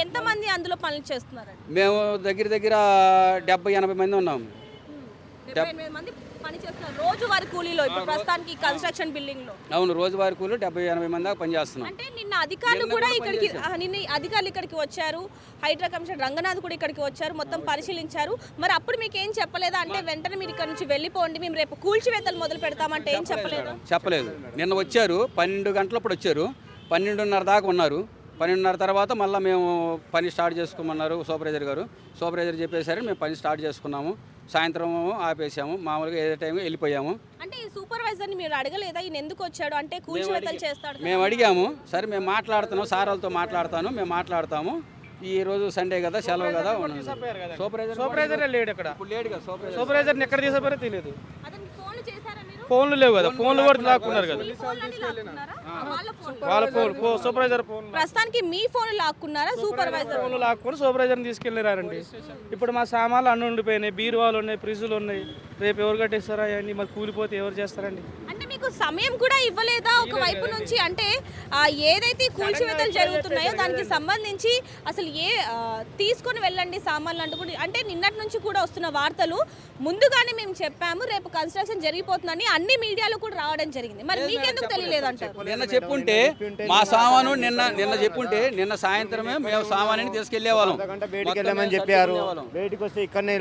ఎంతమంది అందులో పనులు చేస్తున్నారండి? మేము దగ్గర దగ్గర 70-80 మంది ఉన్నాము. 78 మంది పని చేస్తున్నారు రోజువారీ కూలీలో ఇప్పుడు ప్రస్తుతానికి కన్స్ట్రక్షన్ బిల్డింగ్ లో. అవును, రోజువారీ కూలీలు 70-80 మంది దాకా పనిచేస్తున్నాం. అంటే నిన్న అధికారులు కూడా ఇక్కడికి నిన్న అధికారులు ఇక్కడికి వచ్చారు, హైడ్రా కమిషనర్ రంగనాథ్ కూడా ఇక్కడికి వచ్చారు, మొత్తం పరిశీలించారు. మరి అప్పుడు మీకు ఏం చెప్పలేదా? అంటే వెంటనే మీరు ఇక్కడ నుంచి వెళ్ళిపోండి, మేము రేపు కూల్చివేతలు మొదలు పెడతామంటే ఏం చెప్పలేదు? చెప్పలేదు. నిన్న వచ్చారు, 12 గంటలప్పుడు వచ్చారు, 12:30 దాకా ఉన్నారు. 12:30 తర్వాత మళ్ళీ మేము పని స్టార్ట్ చేసుకోమన్నారు సూపర్వైజర్ గారు. సూపర్వైజర్ చెప్పేసరికి మేము పని స్టార్ట్ చేసుకున్నాము. సాయంత్రం ఆపేసాము, మామూలుగా ఏదో టైం వెళ్ళిపోయాము. అంటే ఈ సూపర్వైజర్ని మీరు అడగలేదా ఈయన ఎందుకు వచ్చాడు? అంటే కూల్చివేతలు చేస్తాడు కదా? మేము అడిగాము, సరే మేము మాట్లాడుతున్నాం, సార్ వాళ్ళతో మాట్లాడతాను, మేము మాట్లాడతాము, ఈ రోజు సండే కదా, సెలవు కదా. సూపర్వైజర్ లేడు ఇక్కడ. ఇప్పుడు లేడు కదా సూపర్వైజర్ని ఎక్కడ తీసారో తెలియదు. అతనికి ఫోన్లు చేశారా మీరు? ఫోన్లు లేవు కదా, ఫోన్లు కూడా లాక్కున్నారు కదా. మీ ఫోన్లన్నీ లాక్కున్నారా? వాళ్ళ ఫోన్ సూపర్వైజర్ ఫోన్ ప్రస్తుతానికి మీ ఫోన్ లాక్కున్నారా? సూపర్వైజర్ ఫోన్లు లాక్కొని సూపర్వైజర్ని తీసుకెళ్ళారండి. ఇప్పుడు మా సామాన్లు అన్నీ ఉండిపోయినాయి, బీరువాలు ఉన్నాయి, ఫ్రిడ్జ్లు ఉన్నాయి. రేపు ఎవరు కట్టేస్తారా అవన్నీ? మరి కూలిపోతే ఎవరు చేస్తారండి? అంటే మీకు సమయం కూడా ఇవ్వలేదా ఒక వైపు నుంచి? అంటే ఏదైతే కూల్చివేతలు జరుగుతున్నాయో దానికి సంబంధించి అసలు తీసుకొని వెళ్ళండి సామాన్లు అంటూ కూడా, అంటే నిన్నటి నుంచి కూడా వస్తున్న వార్తలు ముందుగానే మేము చెప్పాము రేపు కన్స్ట్రక్షన్ జరిగిపోతుందని అన్ని మీడియాలో కూడా రావడం జరిగింది. మరి మీకెందుకు తెలియలేదు అంటారు? నిన్న చెప్పుంటే మా సామాను నిన్న చెప్పుంటే నిన్న సాయంత్రమే మేము సామాన్ని తీసుకెళ్లే వాళ్ళం. బయటికి వెళ్ళమని చెప్పారు. బయటికి వస్తే ఇక్కడనే